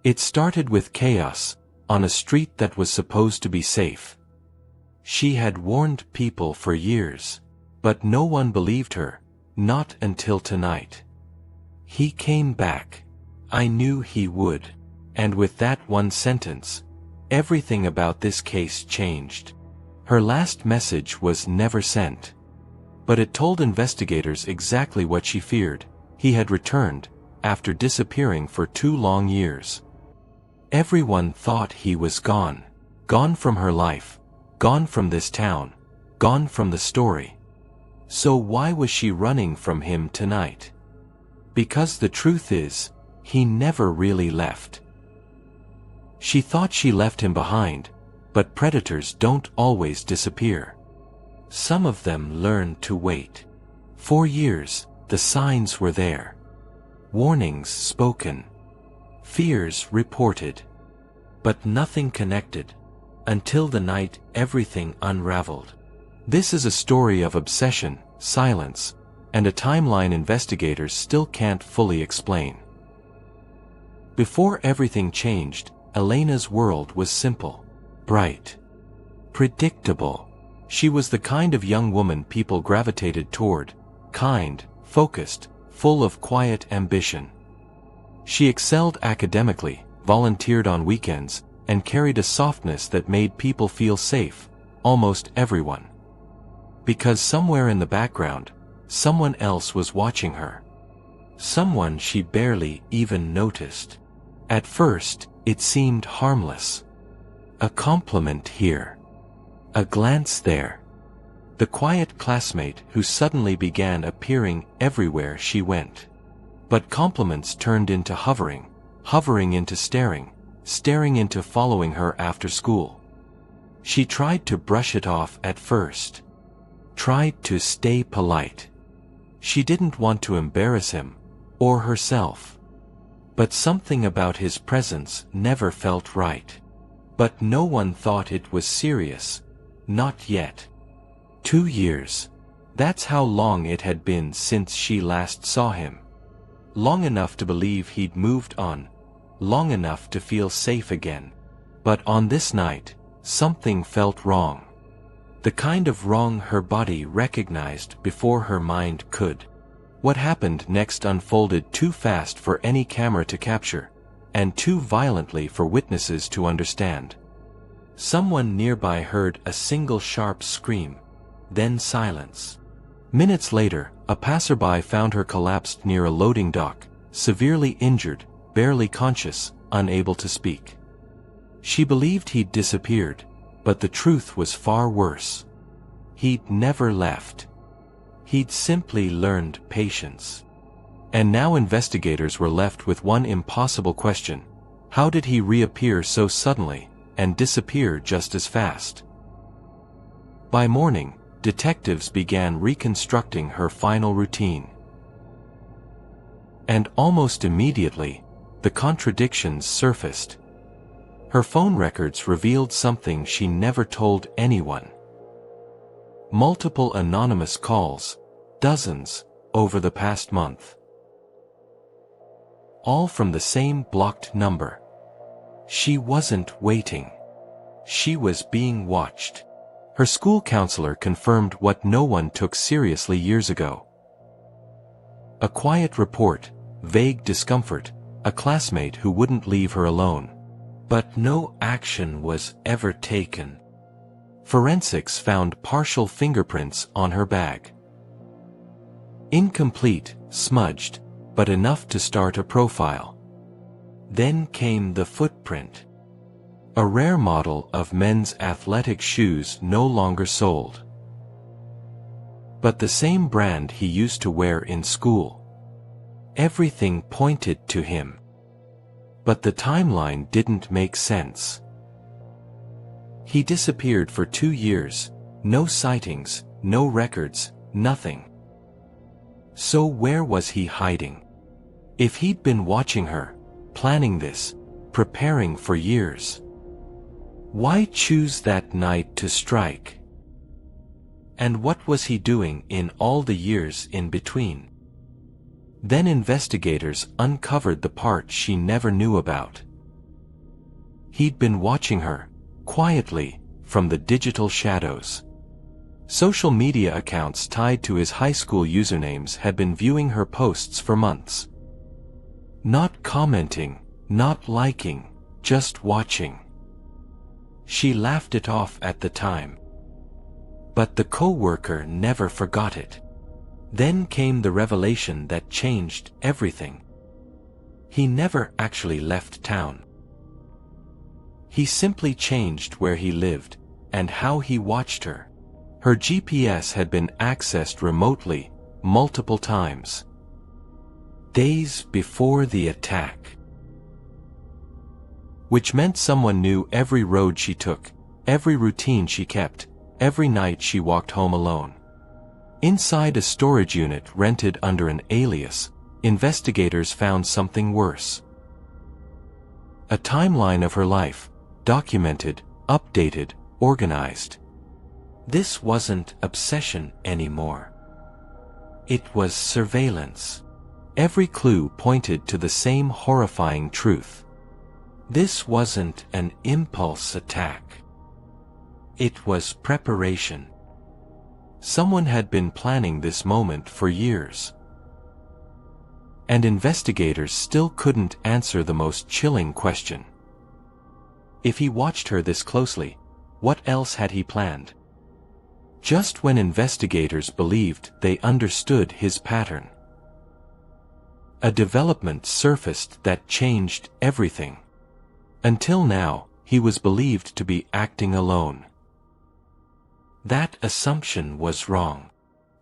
It started with chaos, on a street that was supposed to be safe. She had warned people for years, but no one believed her, not until tonight. He came back. I knew he would. And with that one sentence, everything about this case changed. Her last message was never sent. But it told investigators exactly what she feared. He had returned, after disappearing for 2 long years. Everyone thought he was gone. Gone from her life. Gone from this town. Gone from the story. So why was she running from him tonight? Because the truth is, he never really left. She thought she left him behind, but predators don't always disappear. Some of them learn to wait. For years, the signs were there. Warnings spoken. Fears reported. But nothing connected. Until the night everything unraveled. This is a story of obsession, silence, and a timeline investigators still can't fully explain. Before everything changed, Elena's world was simple, bright, predictable. She was the kind of young woman people gravitated toward, kind, focused, full of quiet ambition. She excelled academically, volunteered on weekends, and carried a softness that made people feel safe, almost everyone. Because somewhere in the background, someone else was watching her. Someone she barely even noticed. At first, it seemed harmless. A compliment here. A glance there. The quiet classmate who suddenly began appearing everywhere she went. But compliments turned into hovering, hovering into staring, staring into following her after school. She tried to brush it off at first. Tried to stay polite. She didn't want to embarrass him, or herself. But something about his presence never felt right. But no one thought it was serious. Not yet. 2 years. That's how long it had been since she last saw him. Long enough to believe he'd moved on. Long enough to feel safe again. But on this night, something felt wrong. The kind of wrong her body recognized before her mind could. What happened next unfolded too fast for any camera to capture, and too violently for witnesses to understand. Someone nearby heard a single sharp scream, then silence. Minutes later, a passerby found her collapsed near a loading dock, severely injured, barely conscious, unable to speak. She believed he'd disappeared, but the truth was far worse. He'd never left. He'd simply learned patience. And now investigators were left with one impossible question. How did he reappear so suddenly, and disappear just as fast? By morning, detectives began reconstructing her final routine. And almost immediately, the contradictions surfaced. Her phone records revealed something she never told anyone. Multiple anonymous calls, dozens, over the past month. All from the same blocked number. She wasn't waiting. She was being watched. Her school counselor confirmed what no one took seriously years ago. A quiet report, vague discomfort, a classmate who wouldn't leave her alone. But no action was ever taken. Forensics found partial fingerprints on her bag. Incomplete, smudged, but enough to start a profile. Then came the footprint. A rare model of men's athletic shoes no longer sold. But the same brand he used to wear in school. Everything pointed to him. But the timeline didn't make sense. He disappeared for 2 years, no sightings, no records, nothing. So where was he hiding? If he'd been watching her, planning this, preparing for years, why choose that night to strike? And what was he doing in all the years in between? Then investigators uncovered the part she never knew about. He'd been watching her, quietly, from the digital shadows. Social media accounts tied to his high school usernames had been viewing her posts for months. Not commenting, not liking, just watching. She laughed it off at the time. But the co-worker never forgot it. Then came the revelation that changed everything. He never actually left town. He simply changed where he lived, and how he watched her. Her GPS had been accessed remotely, multiple times. Days before the attack. Which meant someone knew every road she took, every routine she kept, every night she walked home alone. Inside a storage unit rented under an alias, investigators found something worse. A timeline of her life, documented, updated, organized. This wasn't obsession anymore. It was surveillance. Every clue pointed to the same horrifying truth. This wasn't an impulse attack. It was preparation. Someone had been planning this moment for years. And investigators still couldn't answer the most chilling question. If he watched her this closely, what else had he planned? Just when investigators believed they understood his pattern, a development surfaced that changed everything. Until now, he was believed to be acting alone. That assumption was wrong.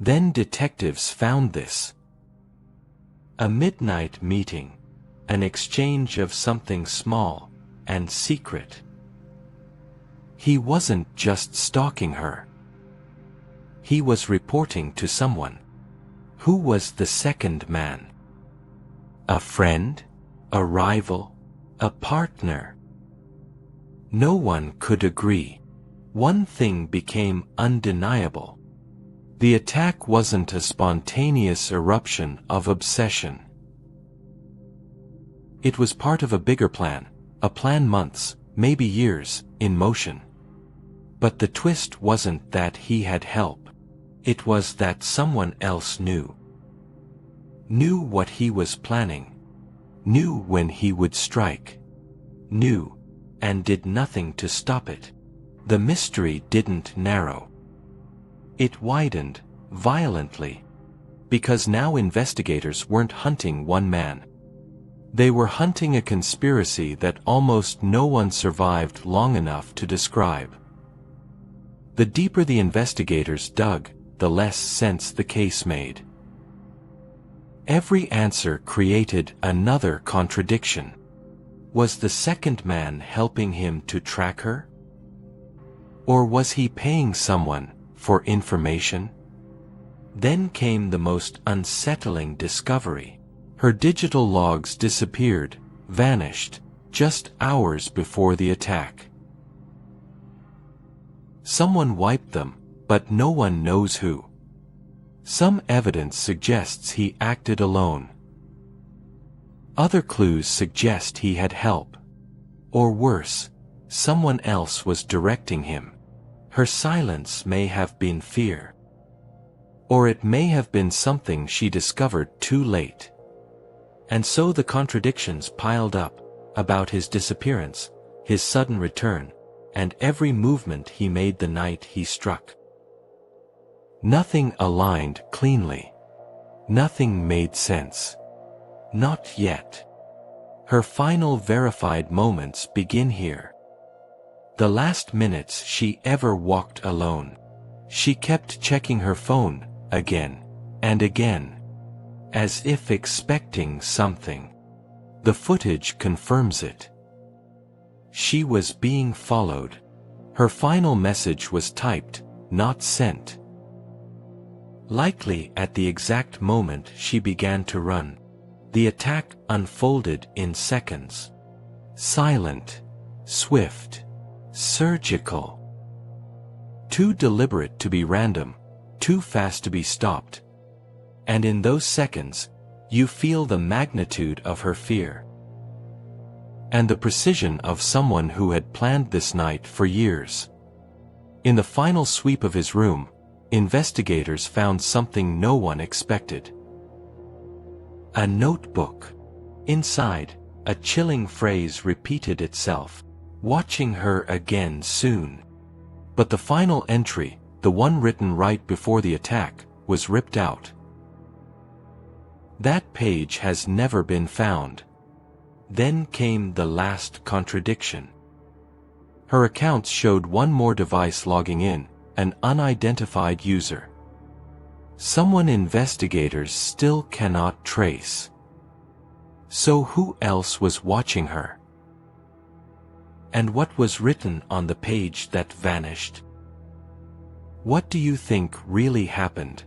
Then detectives found this. A midnight meeting, an exchange of something small and secret. He wasn't just stalking her. He was reporting to someone. Who was the second man? A friend? A rival? A partner? No one could agree. One thing became undeniable. The attack wasn't a spontaneous eruption of obsession. It was part of a bigger plan, a plan months, maybe years, in motion. But the twist wasn't that he had help. It was that someone else knew. Knew what he was planning. Knew when he would strike. Knew, and did nothing to stop it. The mystery didn't narrow. It widened, violently. Because now investigators weren't hunting one man. They were hunting a conspiracy that almost no one survived long enough to describe. The deeper the investigators dug, the less sense the case made. Every answer created another contradiction. Was the second man helping him to track her? Or was he paying someone for information? Then came the most unsettling discovery. Her digital logs disappeared, vanished, just hours before the attack. Someone wiped them, but no one knows who. Some evidence suggests he acted alone. Other clues suggest he had help. Or worse, someone else was directing him. Her silence may have been fear. Or it may have been something she discovered too late. And so the contradictions piled up, about his disappearance, his sudden return, and every movement he made the night he struck. Nothing aligned cleanly. Nothing made sense. Not yet. Her final verified moments begin here. The last minutes she ever walked alone. She kept checking her phone, again, and again. As if expecting something. The footage confirms it. She was being followed. Her final message was typed, not sent. Likely at the exact moment she began to run. The attack unfolded in seconds. Silent, swift, surgical. Too deliberate to be random, too fast to be stopped. And in those seconds, you feel the magnitude of her fear. and the precision of someone who had planned this night for years. In the final sweep of his room, investigators found something no one expected. A notebook. Inside, a chilling phrase repeated itself, "Watching her again soon." But the final entry, the one written right before the attack, was ripped out. That page has never been found. Then came the last contradiction. Her accounts showed one more device logging in, an unidentified user. Someone investigators still cannot trace. So who else was watching her? And what was written on the page that vanished? What do you think really happened?